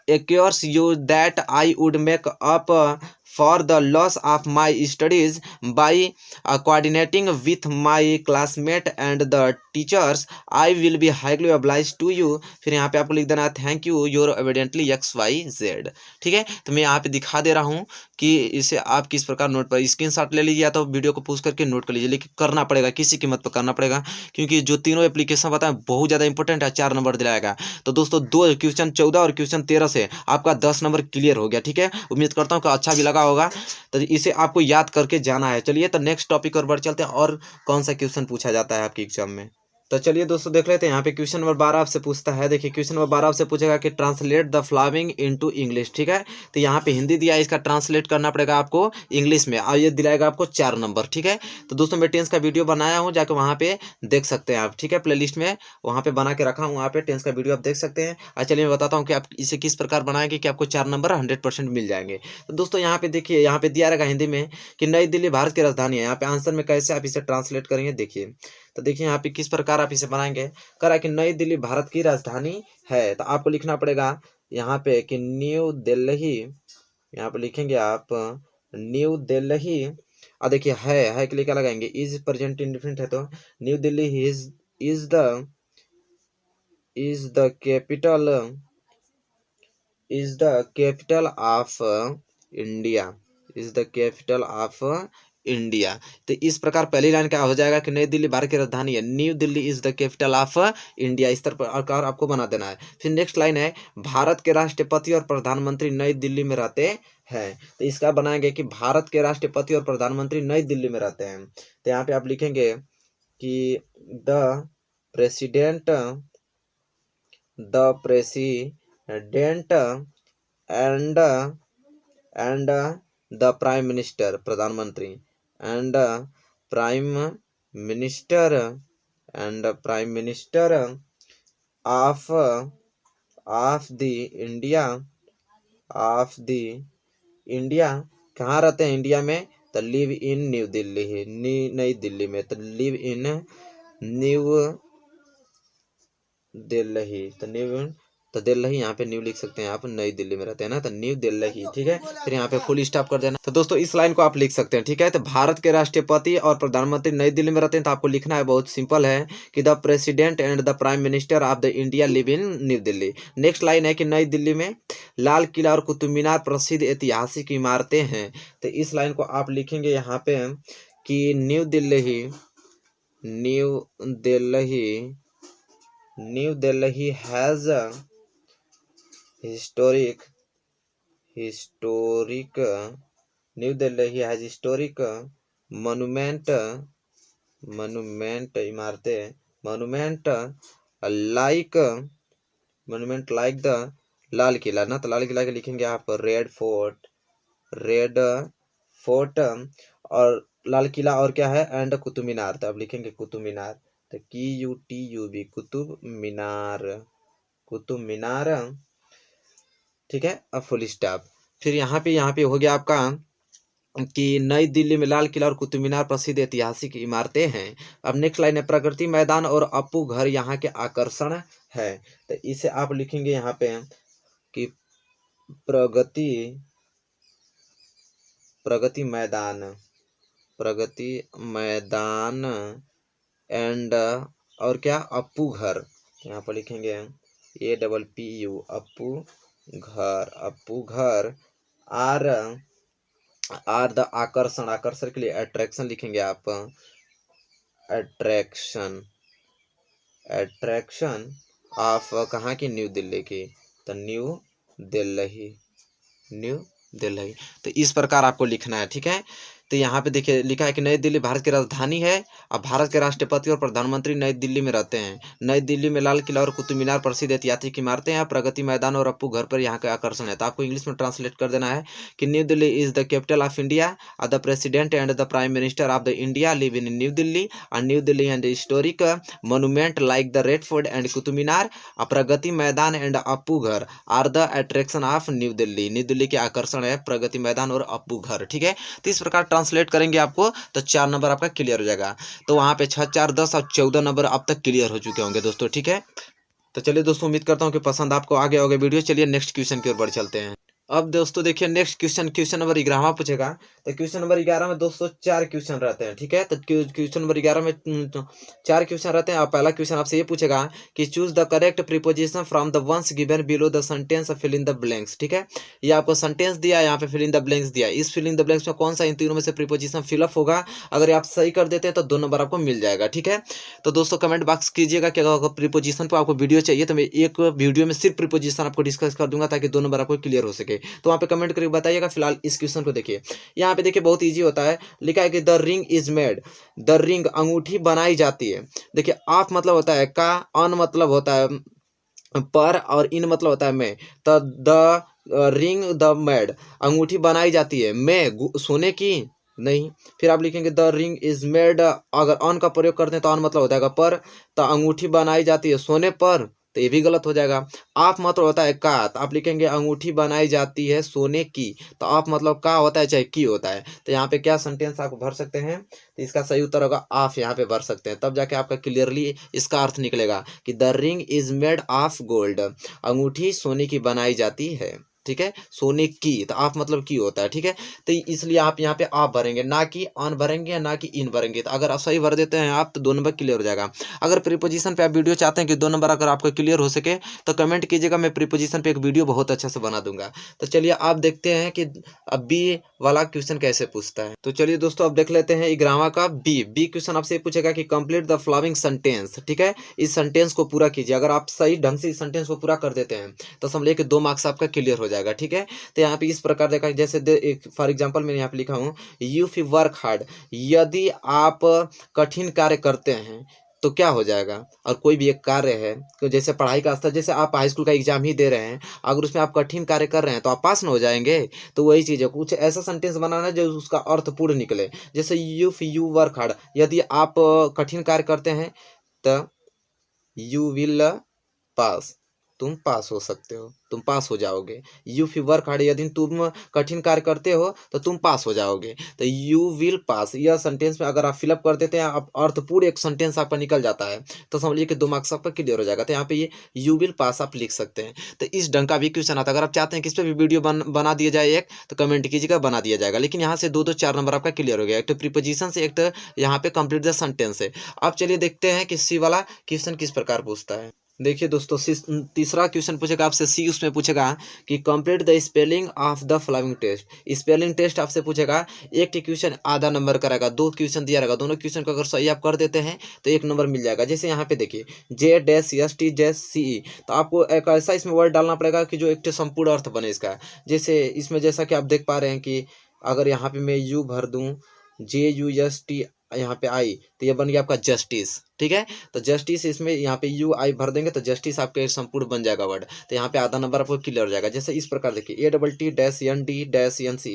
accuse you that I would make up for the loss of my studies by coordinating with my classmate and the teachers I will be highly oblige to you. फिर यहाँ पे आपको लिख देना है thank you your evidently XYZ। ठीक है, तो मैं यहाँ पे दिखा दे रहा हूँ कि इसे आप किस प्रकार नोट पर स्क्रीनशॉट ले लीजिए या तो वीडियो को पॉज करके नोट कर लीजिए, लेकिन करना पड़ेगा, किसी कीमत पर करना पड़ेगा, क्योंकि जो तीनों एप्लीकेशन बताएं बहुत ज़्यादा इंपॉर्टेंट है, 4 नंबर दिलाएगा। तो दोस्तों 2 क्वेश्चन 14 और क्वेश्चन 13 से आपका 10 नंबर क्लियर हो गया। ठीक है, उम्मीद करता हूँ कि अच्छा भी लगा होगा, तो इसे आपको याद करके जाना है। चलिए तो नेक्स्ट टॉपिक और बढ़ चलते हैं, और कौन सा क्वेश्चन पूछा जाता है आपके एग्जाम में। तो चलिए दोस्तों देख लेते हैं। यहाँ पे क्वेश्चन नंबर 12 आपसे पूछता है। देखिए क्वेश्चन नंबर 12 आपसे पूछेगा कि translate the following into English. ठीक है, तो यहाँ पे हिंदी दिया है, इसका ट्रांसलेट करना पड़ेगा आपको इंग्लिश में, और ये दिलाएगा आपको 4 नंबर। ठीक है, तो दोस्तों मैं टेंस का वीडियो बनाया हूँ, जाकर वहाँ पे देख सकते हैं आप। ठीक है, प्लेलिस्ट में वहाँ पे बना के रखा हूँ, वहाँ पे टेंस का वीडियो आप देख सकते हैं। और चलिए मैं बताता हूँ कि आप इसे किस प्रकार बनाएंगे कि आपको 4 नंबर 100% मिल जाएंगे। तो दोस्तों यहाँ पे देखिए, यहाँ पे दिया रहेगा हिंदी में कि नई दिल्ली भारत की राजधानी है। यहाँ पे आंसर में कैसे आप इसे ट्रांसलेट करेंगे देखिए। तो देखिए यहाँ पे किस प्रकार आप इसे बनाएंगे। करा कि नई दिल्ली भारत की राजधानी है, तो आपको लिखना पड़ेगा यहाँ पे कि न्यू दिल्ली, यहाँ पे लिखेंगे आप न्यू दिल्ली। और देखिए है के लिए क्या लगाएंगे, इज प्रेजेंट इंडिफिनिट है, तो new Delhi is the capital of India, is the capital of India. तो इस प्रकार पहली लाइन क्या हो जाएगा कि नई दिल्ली भारत की राजधानी है, new Delhi is the capital of India. इस तरह पर आपको बना देना है। फिर नेक्स्ट लाइन है भारत के राष्ट्रपति और प्रधानमंत्री नई दिल्ली में रहते हैं, तो इसका बनाएंगे कि भारत के राष्ट्रपति और प्रधानमंत्री नई दिल्ली में रहते हैं। तो यहाँ पे आप लिखेंगे कि the president and the prime minister, प्रधानमंत्री and prime minister of the India कहाँ रहते हैं इंडिया में, तो लिव इन न्यू दिल्ली, नई दिल्ली में, तो लिव इन न्यू दिल्ली, तो दिल्ली यहाँ पे न्यू लिख सकते हैं आप, नई दिल्ली में रहते हैं ना, तो न्यू दिल्ली। ठीक है, फिर यहाँ पे फुल स्टॉप कर देना। तो दोस्तों इस लाइन को आप लिख सकते हैं। ठीक है, तो भारत के राष्ट्रपति और प्रधानमंत्री नई दिल्ली में रहते हैं, तो आपको लिखना है, बहुत सिंपल है कि the president and the prime minister of the India live in new Delhi. Next line है कि नई दिल्ली में लाल किला और कुतुब मीनार प्रसिद्ध ऐतिहासिक इमारतें हैं, तो इस लाइन को आप लिखेंगे यहाँ पे कि new Delhi has historic monument इमारतें, monument like the Lal Qila ना, तो लाल किला के लिखेंगे आप रेड फोर्ट और लाल किला और क्या है एंड कुतुब मीनार, तो आप लिखेंगे कुतुब मीनार, तो QUTUB कुतुब मीनार। ठीक है, अब फुल स्टॉप। फिर यहाँ पे हो गया आपका कि नई दिल्ली में लाल किला और कुतुब मीनार प्रसिद्ध ऐतिहासिक इमारतें हैं। अब नेक्स्ट लाइन है प्रगति मैदान और अप्पू घर यहाँ के आकर्षण है, तो इसे आप लिखेंगे यहाँ पे कि प्रगति मैदान एंड और क्या अप्पू घर, यहाँ पर लिखेंगे APPU Appu Ghar are the आकर्षण के लिए अट्रैक्शन लिखेंगे आप, अट्रैक्शन ऑफ कहाँ की, न्यू दिल्ली की, तो न्यू दिल्ली। तो इस प्रकार आपको लिखना है। ठीक है, तो यहाँ पे देखिए लिखा है कि नई दिल्ली भारत की राजधानी है और भारत के राष्ट्रपति और प्रधानमंत्री नई दिल्ली में रहते हैं। नई दिल्ली में लाल किला और कुतुब मीनार प्रसिद्ध ऐतिहासिक इमारतें हैं, प्रगति मैदान और अप्पू घर पर यहाँ के आकर्षण है। तो आपको इंग्लिश में ट्रांसलेट कर देना है कि new Delhi is the capital of India और the president and the prime minister of the India live in new Delhi और new Delhi and historic monument like the red fort and Qutub Minar, Pragati Maidan and Appu Ghar are the attraction of new Delhi. New Delhi के आकर्षण है प्रगति मैदान और अप्पू घर। ठीक है, तो इस प्रकार ट्रांसलेट करेंगे आपको, तो 4 नंबर आपका क्लियर हो जाएगा। तो वहाँ पे 6, 4, 10 और 14 नंबर अब तक क्लियर हो चुके होंगे दोस्तों। ठीक है, तो चलिए दोस्तों उम्मीद करता हूँ कि पसंद आपको आ गया होगा वीडियो। चलिए नेक्स्ट क्वेश्चन की ओर बढ़ चलते हैं। अब दोस्तों देखिए नेक्स्ट क्वेश्चन नंबर 11 पूछेगा। तो क्वेश्चन नंबर 11 में दोस्तों 4 क्वेश्चन रहते हैं, ठीक है। तो क्वेश्चन नंबर 11 में 4 क्वेश्चन रहते हैं। और पहला क्वेश्चन आपसे ये पूछेगा कि choose the correct preposition from the ones given below the sentence fill in the blanks, ठीक है। ये आपको सेंटेंस दिया, यहाँ पे फिल इन द ब्लैंक्स दिया। इस फिल इन द ब्लैंक्स में कौन सा इन तीनों में से प्रीपोजिशन फिलअप होगा, अगर आप सही कर देते हैं तो 2 नंबर आपको मिल जाएगा, ठीक है। तो दोस्तों कमेंट बॉक्स कीजिएगा कि अगर प्रीपोजिशन पर आपको वीडियो चाहिए तो मैं एक वीडियो में सिर्फ प्रीपोजिशन आपको डिस्कस कर दूंगा ताकि 2 नंबर आपको क्लियर हो सके। तो वहाँ पे कमेंट करके बताइएगा। फिलहाल इस क्वेश्चन को देखिए, यहाँ पे देखिए बहुत ईजी होता है। लिखा है कि the ring is made, the ring अंगूठी बनाई जाती है। देखिए ऑफ मतलब होता है का, ऑन मतलब होता है पर, और इन मतलब होता है में। तो द रिंग द मेड, अंगूठी बनाई जाती है में सोने की नहीं। फिर आप लिखेंगे द रिंग इज मेड, अगर ऑन का प्रयोग करते हैं तो ऑन मतलब होता है पर, तो अंगूठी बनाई जाती है सोने पर, तो ये भी गलत हो जाएगा। आप मतलब होता है का, तो आप लिखेंगे अंगूठी बनाई जाती है सोने की, तो आप मतलब का होता है चाहे की होता है। तो यहाँ पे क्या सेंटेंस आप भर सकते हैं, तो इसका सही उत्तर होगा आप यहाँ पे भर सकते हैं, तब जाके आपका क्लियरली इसका अर्थ निकलेगा कि the ring is made of gold, अंगूठी सोने की बनाई जाती है, ठीक है। सोने की, तो आप मतलब की होता है, ठीक है। तो इसलिए आप यहाँ पे आप भरेंगे, ना कि ऑन भरेंगे, ना कि इन भरेंगे। तो अगर आप सही भर देते हैं आप, तो 2 नंबर क्लियर हो जाएगा। अगर प्रीपोजिशन पे आप वीडियो चाहते हैं कि 2 नंबर अगर आपका क्लियर हो सके तो कमेंट कीजिएगा, मैं प्रीपोजिशन पे एक वीडियो बहुत अच्छा से बना दूंगा। तो चलिए आप देखते हैं कि अब बी वाला क्वेश्चन कैसे पूछता है। तो चलिए दोस्तों अब देख लेते हैं ग्रामर का बी क्वेश्चन आपसे पूछेगा कि कंप्लीट द फॉलोइंग सेंटेंस, ठीक है। इस सेंटेंस को पूरा कीजिए। अगर आप सही ढंग से इस सेंटेंस को पूरा कर देते हैं तो समझिए कि 2 मार्क्स आपका क्लियर हो जाएगा, ठीक है। तो यहाँ पे इस प्रकार देखा, जैसे फॉर एग्जांपल मैंने यहाँ पे लिखा हूँ इफ यू वर्क हार्ड, यदि आप कठिन कार्य करते हैं तो क्या हो जाएगा। और कोई भी एक कार्य है, तो जैसे पढ़ाई का स्तर, जैसे आप हाई स्कूल का एग्जाम ही दे रहे हैं, अगर उसमें आप कठिन कार्य कर रहे हैं तो आप पास न हो जाएंगे। तो वही चीज़ है, कुछ ऐसा सेंटेंस बनाना है जो उसका अर्थ पूर्ण निकले। जैसे इफ यू वर्क हार्ड, यदि आप कठिन कार्य करते हैं तो यू विल पास, तुम पास हो सकते हो, तुम पास हो जाओगे। यू फी वर्क हार्ड, यदि तुम कठिन कार्य करते हो तो तुम पास हो जाओगे। तो यू विल पास, यह सेंटेंस में अगर आप फिलअप कर देते हैं, आप अर्थ पूरे एक सेंटेंस आपका निकल जाता है, तो समझिए कि 2 मार्क्स आपका क्लियर हो जाएगा। तो यहाँ पे ये यू विल पास आप लिख सकते हैं। तो इस ढंग का भी क्वेश्चन आता है। अगर आप चाहते हैं कि इस पर भी वीडियो बना दिया जाए एक, तो कमेंट कीजिएगा, बना दिया जाएगा। लेकिन यहाँ से 2 4 नंबर आपका क्लियर हो गया। एक तो प्रीपोजिशन से, एक तो यहाँ पे कंप्लीट द सेंटेंस है। अब चलिए देखते हैं कि सी वाला क्वेश्चन किस प्रकार पूछता है। देखिए दोस्तों तीसरा क्वेश्चन पूछेगा आपसे सी, उसमें पूछेगा कि complete the spelling of the following test. Spelling test आपसे पूछेगा। एक क्वेश्चन आधा नंबर का रहेगा, 2 क्वेश्चन दिया रहेगा, दोनों क्वेश्चन को अगर सही आप कर देते हैं तो 1 नंबर मिल जाएगा। जैसे यहाँ पे देखिए JST तो आपको एक ऐसा इसमें वर्ड डालना पड़ेगा कि जो एक संपूर्ण अर्थ बने इसका। जैसे इसमें जैसा कि आप देख पा रहे हैं कि अगर यहाँ पे मैं यू भर दूँ JUST यहाँ पे आई, तो ये बन गया आपका जस्टिस, ठीक है। तो जस्टिस, इसमें यहाँ पे यू आई भर देंगे तो जस्टिस आपके संपूर्ण बन जाएगा वर्ड। तो यहाँ पे आधा नंबर आपको क्लियर हो जाएगा। जैसे इस प्रकार देखिए ATT-ND-NC,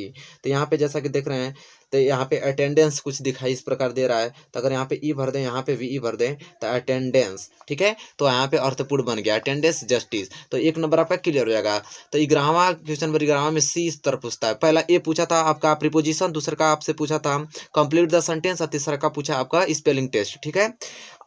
तो यहाँ पे जैसा कि देख रहे हैं, तो यहाँ पे अटेंडेंस कुछ दिखाई इस प्रकार दे रहा है। तो अगर यहाँ पे ई भर दें, यहाँ पे भी ई भर दें, तो अटेंडेंस, ठीक है। तो यहाँ पे अर्थपूर्ण बन गया अटेंडेंस जस्टिस। तो 1 नंबर आपका क्लियर हो जाएगा। तो ग्रामर क्वेश्चन नंबर 11 में सी इस तरह पूछता है। पहला ए पूछा था आपका प्रीपोजिशन, दूसरा का आपसे पूछा था कंप्लीट द सेंटेंस, और तीसरा का पूछा आपका स्पेलिंग टेस्ट, ठीक है।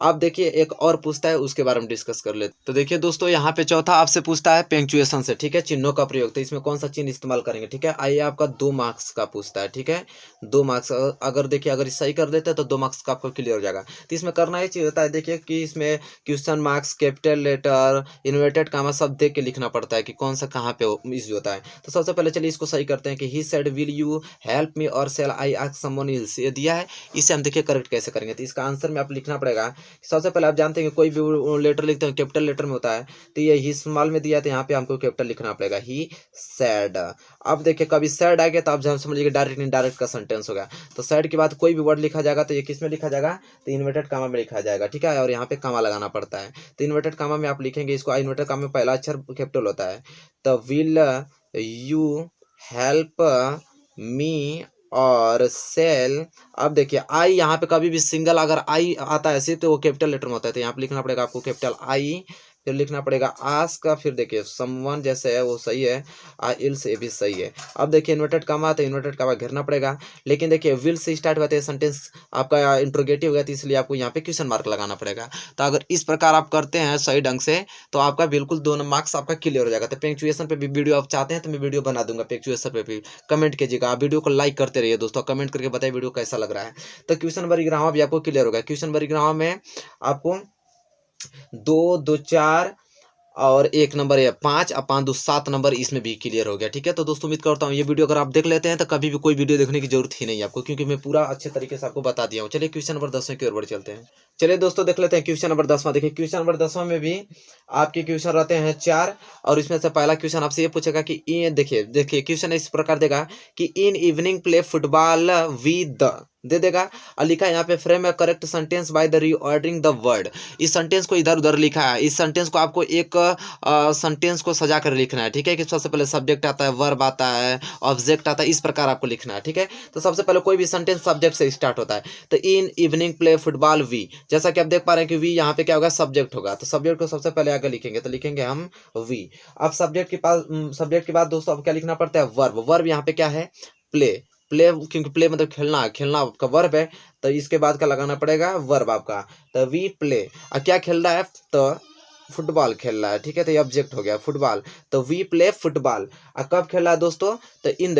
अब देखिए एक और पूछता है, उसके बारे में डिस्कस कर लेते। तो देखिए दोस्तों यहाँ पे चौथा आपसे पूछता है पंक्चुएशन से, ठीक है, चिन्हों का प्रयोग। तो इसमें कौन सा चिन्ह इस्तेमाल करेंगे, ठीक है। आइए आपका 2 मार्क्स का पूछता है, ठीक है। 2 मार्क्स अगर देखिए अगर सही कर देते हैं तो 2 मार्क्स का आपको क्लियर हो जाएगा। तो इसमें करना ये चीज होता है, देखिए कि इसमें question marks, capital letter, inverted comma सब देख के लिखना पड़ता है कि कौन सा कहाँ पे यूज होता है। तो सबसे पहले चलिए इसको सही करते हैं कि he said will you help me or shall I ask someone else, ये दिया है। इसे हम देखिए करेक्ट कैसे करेंगे। तो इसका आंसर में आप लिखना पड़ेगा। सबसे पहले आप जानते हैं कि कोई भी लेटर लिखते हैं कैपिटल लेटर में होता है, तो ये ही स्मॉल में दिया है, तो यहाँ पे हमको कैपिटल लिखना पड़ेगा, ही सैड। अब देखिए कभी सैड आ गया तो आप जब समझिए डायरेक्ट इनडायरेक्ट का सेंटेंस होगा। तो सैड के बाद कोई भी वर्ड लिखा जाएगा तो ये किस में लिखा जाएगा, तो इन्वर्टेड कामा में लिखा जाएगा, ठीक है। और यहाँ पे कामा लगाना पड़ता है। तो इन्वर्टेड कामा में आप लिखेंगे इसको, इन्वर्टेड कामा में पहला अक्षर कैपिटल होता है। तो विल यू हेल्प मी और सेल। अब देखिए आई, यहाँ पे कभी भी सिंगल अगर आई आता है ऐसे तो वो कैपिटल लेटर में होता है, तो यहाँ पे लिखना पड़ेगा आपको कैपिटल आई फिर लिखना पड़ेगा आस्क का, फिर देखिए समवन जैसे है वो सही है, इल्स ये भी सही है। अब देखिए इन्वर्टेड कामा, तो इन्वर्टेड कामा घेरना पड़ेगा, लेकिन देखिए विल से स्टार्ट हुआ तो सेंटेंस आपका इंट्रोगेटिव गया, तो इसलिए आपको यहाँ पे क्वेश्चन मार्क लगाना पड़ेगा। तो अगर इस प्रकार आप करते हैं सही ढंग से तो आपका बिल्कुल 2 मार्क्स आपका क्लियर हो जाएगा। तो पंक्चुएशन पे भी वीडियो आप चाहते हैं तो मैं वीडियो बना दूंगा, पंक्चुएशन पे भी कमेंट कीजिएगा। आप वीडियो को लाइक करते रहिए दोस्तों, कमेंट करके बताइए वीडियो कैसा लग रहा है। तो क्वेश्चन नंबर 11 भी आपको क्लियर होगा। क्वेश्चन नंबर 11 में आपको 2, 2, 4 और 1 नंबर या 5 और 5, 2, 7 नंबर इसमें भी क्लियर हो गया। ठीक है, तो दोस्तों उम्मीद करता हूँ ये वीडियो अगर आप देख लेते हैं तो कभी भी कोई वीडियो देखने की जरूरत ही नहीं है आपको, क्योंकि मैं पूरा अच्छे तरीके से आपको बता दिया हूँ। चलिए क्वेश्चन नंबर 10 की ओर बढ़ चलते हैं। चलिए दोस्तों देख लेते हैं क्वेश्चन नंबर 10। देखिए क्वेश्चन नंबर 10 में भी आपके क्वेश्चन रहते हैं 4, और इसमें से पहला क्वेश्चन आपसे ये पूछेगा कि देखिए क्वेश्चन इस प्रकार देगा कि in evening play football with they देगा, और लिखा है यहाँ पे frame a correct sentence by the reordering the word. इस सेंटेंस को इधर उधर लिखा है, इस सेंटेंस को आपको एक सेंटेंस को सजा कर लिखना है। ठीक है, कि सबसे पहले सब्जेक्ट आता है, वर्ब आता है, ऑब्जेक्ट आता है, इस प्रकार आपको लिखना है। ठीक है, तो सबसे पहले कोई भी सेंटेंस सब्जेक्ट से स्टार्ट होता है। तो in evening play football we, जैसा कि आप देख पा रहे हैं कि वी यहाँ पे क्या होगा, सब्जेक्ट होगा, तो सब्जेक्ट को सबसे पहले आगे लिखेंगे, तो लिखेंगे हम वी। अब सब्जेक्ट के बाद दोस्तों अब क्या लिखना पड़ता है, वर्ब। वर्ब यहाँ पे क्या है, प्ले। क्योंकि प्ले मतलब खेलना, खेलना आपका वर्ब है, तो इसके बाद क्या लगाना पड़ेगा, वर्ब आपका। तो वी प्ले, और क्या खेल रहा है, तो फुटबॉल खेल रहा है। ठीक है, तो ये ऑब्जेक्ट हो गया फुटबॉल, तो वी प्ले फुटबॉल। और कब खेल रहा है दोस्तों, तो इन द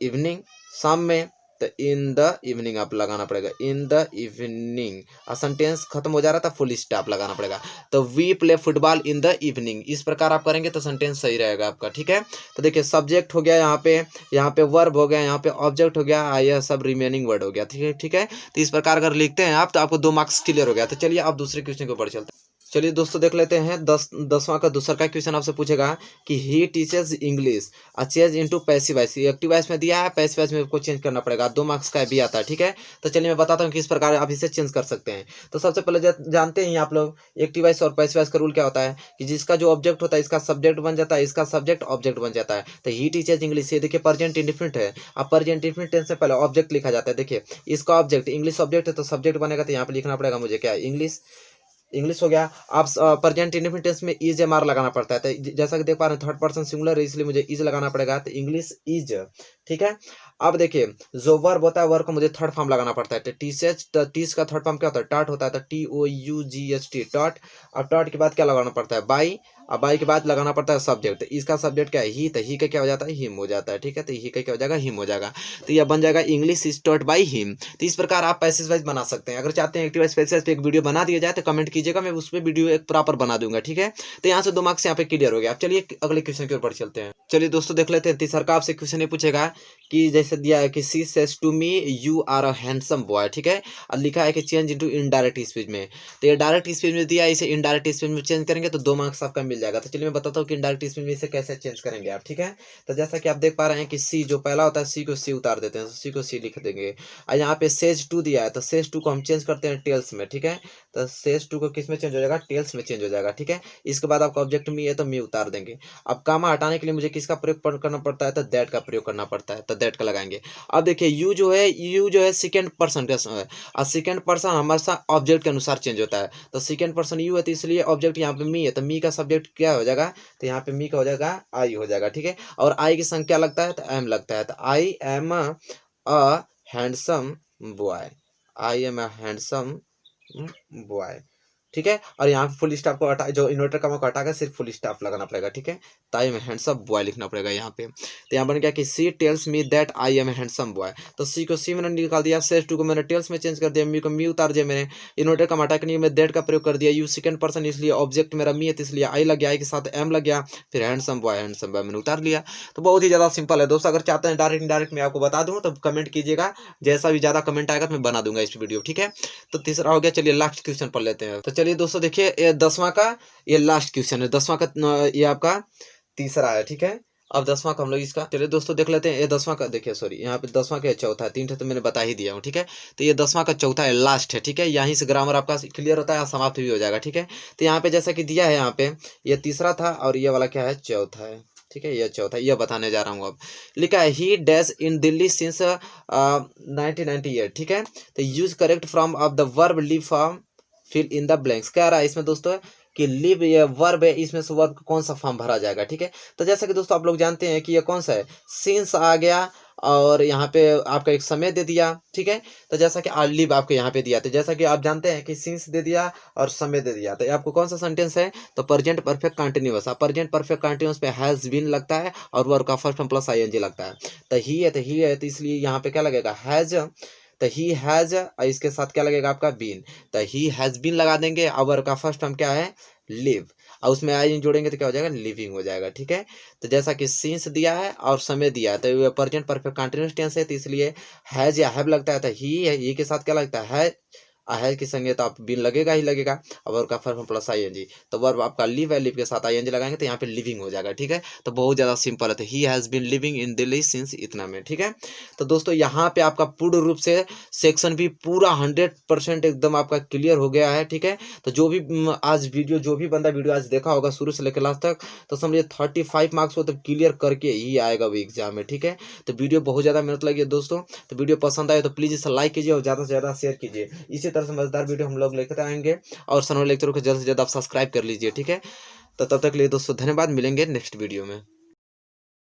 इवनिंग, शाम में, तो इन द इवनिंग आप लगाना पड़ेगा, इन द इवनिंग। और सेंटेंस खत्म हो जा रहा था, फुल स्टॉप लगाना पड़ेगा। तो we play football in the evening, इस प्रकार आप करेंगे तो सेंटेंस सही रहेगा आपका। ठीक है, तो देखिए सब्जेक्ट हो गया यहाँ पे वर्ब हो गया, यहाँ पे ऑब्जेक्ट हो गया, यह सब रिमेनिंग वर्ड हो गया। ठीक है, तो इस प्रकार अगर लिखते हैं आप तो आपको 2 मार्क्स क्लियर हो गया। तो चलिए आप दूसरे क्वेश्चन के ऊपर चलते हैं। चलिए दोस्तों देख लेते हैं 10वां का दूसरा का क्वेश्चन आपसे पूछेगा कि he teaches English change into passive voice. Active voice में दिया है, पैसिव वॉइस में आपको चेंज करना पड़ेगा, 2 मार्क्स का भी आता है। ठीक है, तो चलिए मैं बताता हूँ किस प्रकार आप इसे चेंज कर सकते हैं। तो सबसे पहले जानते हैं आप लोग एक्टिव वॉइस और पैसिव वॉइस का रूल क्या होता है, कि जिसका जो ऑब्जेक्ट होता है इसका सब्जेक्ट बन जाता है, इसका सब्जेक्ट ऑब्जेक्ट बन जाता है। तो ही टीचेज इंग्लिश, ये देखिए प्रेजेंट इंडेफिनिट है, अब प्रेजेंट इंडेफिनिट टेंस से पहले ऑब्जेक्ट लिखा जाता है। देखिए इसका ऑब्जेक्ट इंग्लिश ऑब्जेक्ट है, तो सब्जेक्ट बनेगा, तो यहाँ पे लिखना पड़ेगा मुझे क्या, इंग्लिश हो गया। आप प्रेजेंट इंडेफिनिट टेंस में इज एम आर लगाना पड़ता है, तो जैसा कि देख पा रहे हैं थर्ड पर्सन सिंगुलर है, इसलिए मुझे इज लगाना पड़ेगा, तो इंग्लिश इज। ठीक है, अब देखिए जो वर्ब होता है वर्ब को मुझे थर्ड फॉर्म लगाना पड़ता है। तो टीच का थर्ड फॉर्म क्या होता है, टॉट होता है, तो TOUGHT टॉट। अब टॉट के बाद क्या लगाना पड़ता है, बाई, अब बाई के बाद लगाना पड़ता है सब्जेक्ट। इसका सब्जेक्ट क्या है, ही, तो ही का क्या हो जाता है, हिम हो जाता है। ठीक है, तो ही का क्या हो जाएगा, हिम हो जाएगा, तो यह बन जाएगा English is taught by him. तो इस प्रकार आप पैसिव वॉइस बना सकते हैं। अगर चाहते हैं एक्टिव वॉइस पैसिव वॉइस पे एक वीडियो बना दिया जाए तो कमेंट कीजिएगा, मैं उस पर वीडियो एक प्रॉपर बना दूंगा। ठीक है, तो यहाँ से 2 मार्क्स यहाँ पे क्लियर हो गया। अब चलिए अगले क्वेश्चन के ऊपर चलते हैं। चलिए दोस्तों देख लेते हैं तीसरा का आपसे क्वेश्चन ये पूछेगा कि जैसे दिया है कि she says to me you are a handsome boy. ठीक है, और लिखा है कि चेंज इनटू इनडायरेक्ट स्पीच में, तो ये डायरेक्ट स्पीच में दिया है, इसे इनडायरेक्ट स्पीच में चेंज करेंगे तो 2 मार्क्स आपका मिल जाएगा। तो चलिए मैं बताता हूँ कि इनडायरेक्ट स्पीच में इसे कैसे चेंज करेंगे आप। ठीक है, तो जैसा कि आप देख पा रहे हैं कि सी जो पहला होता है, सी को सी उतार देते हैं, तो सी को सी लिख देंगे। और यहाँ पे सेज टू दिया है, तो सेज टू को हम चेंज करते हैं टेल्स में। ठीक है, तो सेज टू को किस में चेंज हो जाएगा, टेल्स में चेंज हो जाएगा। ठीक है, इसके बाद आपका ऑब्जेक्ट मी है तो मी उतार देंगे। अब कामा हटाने के लिए मुझे किसका प्रयोग करना पड़ता है, तो दैट का प्रयोग करना पड़ता है, तो दैट का लगाएंगे। अब देखिए यू जो है सेकंड पर्सन का है, और सेकंड पर्सन हमेशा ऑब्जेक्ट के अनुसार चेंज होता है, तो सेकंड पर्सन यू है, तो इसलिए ऑब्जेक्ट यहाँ पे मी है, तो मी का सब्जेक्ट क्या हो जाएगा, तो यहाँ पे मी का हो जाएगा आई हो जाएगा। ठीक है, और आई की संख्या लगता है, तो एम लगता है, तो I am a handsome boy, I am a handsome boy. ठीक है, और यहाँ पे फुल स्टॉप को हटा, जो इन्वर्टर का को हटाकर सिर्फ फुल स्टॉप लगाना पड़ेगा। ठीक है, तो आई एम हैंडसम बॉय लिखना पड़ेगा यहाँ पे। तो यहाँ बन गया कि she tells me that I am handsome boy, तो सी को सी मैंने निकाल दिया, सेज टू को मैंने टेल्स में चेंज कर दिया, मी को मी उतार दिया मैंने, इन्वर्टर का हटा के लिए मैं दैट का प्रयोग कर दिया, यू सेकंड पर्सन इसलिए ऑब्जेक्ट मेरा मी है, इसलिए आई लग गया, आई के साथ एम लग गया, फिर हैंडसम बॉय मैंने उतार लिया। तो बहुत ही ज़्यादा सिंपल है दोस्तों। अगर चाहते हैं डायरेक्ट इनडायरेक्ट मैं आपको बता दूँ तो कमेंट कीजिएगा, जैसा भी ज़्यादा कमेंट आएगा तो मैं बना दूंगा इस वीडियो। ठीक है, तो तीसरा हो गया। चलिए लास्ट क्वेश्चन पढ़ लेते हैं। तो चलिए दोस्तों देखिए ये 10वां का ये लास्ट क्वेश्चन है, 10वां का ये आपका तीसरा है। ठीक है, अब 10वां का हम लोग इसका चलिए दोस्तों देख लेते हैं। ये 10वां का देखिए, सॉरी यहाँ पे 10वां का चौथा है, 3 तो मैंने बता ही दिया हूँ। ठीक है, तो ये 10वां का चौथा है, लास्ट है। ठीक है, यहीं से ग्रामर आपका क्लियर होता है, समाप्त भी हो जाएगा। ठीक है, तो यहाँ पे जैसा कि दिया है, यहाँ पे ये तीसरा था और ये वाला क्या है, चौथा है। ठीक है, ये चौथा, ये बताने जा रहा हूँ। अब लिखा है he dash in Delhi since 1998। ठीक है, तो use correct from of the verb live form fill in the blanks. क्या रहा है इसमें दोस्तों कि लिव ये वर्ब है, इसमें से वर्ब का कौन सा फॉर्म भरा जाएगा। ठीक है, तो जैसा कि दोस्तों आप लोग जानते हैं कि ये कौन सा है, सिंस आ गया और यहाँ पे आपका एक समय दे दिया। ठीक है, तो जैसा कि लिव आपके यहाँ पे दिया, तो जैसा कि आप जानते हैं कि सिंस दे दिया और समय दे दिया, तो ये आपको कौन सा सेंटेंस है, तो present perfect continuous. Present perfect continuous पे हैज बीन लगता है और वर्ब का फर्स्ट फॉर्म प्लस आईएनजी लगता है। तो ही है, तो ही है, तो इसलिए यहाँ पे क्या लगेगा, हैज। तो ही हैज, इसके साथ क्या लगेगा आपका, बीन। तो ही हैज बीन लगा देंगे, और का फर्स्ट टर्म क्या है, लिव, और उसमें आई जोड़ेंगे तो क्या हो जाएगा, लिविंग हो जाएगा। ठीक है, तो जैसा कि सिंस दिया है और समय दिया है, तो ये प्रेजेंट परफेक्ट कंटीन्यूअस टेंस है, तो इसलिए हैज या हैव लगता है। तो ही है, ही के साथ क्या लगता है, हैज की संगे तो आप बीन लगेगा ही लगेगा, और वर्ब का फर्स्ट प्लस आईएनजी, तो वर्ब आपका लिव है, लिव के साथ आईएनजी लगाएंगे तो यहाँ पे लिविंग हो जाएगा। ठीक है, तो बहुत ज़्यादा सिंपल है। तो he has been living in Delhi since इतना में। ठीक है, तो दोस्तों यहाँ पे आपका पूर्ण रूप से सेक्शन भी पूरा 100% एकदम आपका क्लियर हो गया है। ठीक है, तो जो भी आज वीडियो, जो भी बंदा वीडियो आज देखा होगा शुरू से लेकर लास्ट तक, तो समझिए 35 मार्क्स को तो क्लियर करके ही आएगा वो एग्जाम में। ठीक है, तो वीडियो बहुत ज़्यादा मेहनत लगी है दोस्तों, तो वीडियो पसंद आए तो प्लीज़ इसे लाइक कीजिए और ज़्यादा से ज़्यादा शेयर कीजिए। इसी तरह से मजेदार वीडियो हम लोग लेकर आएंगे, और सनोर लेक्चर को जल्द से जल्द आप सब्सक्राइब कर लीजिए। ठीक है, तो तब तक के लिए दोस्तों धन्यवाद, मिलेंगे नेक्स्ट वीडियो में।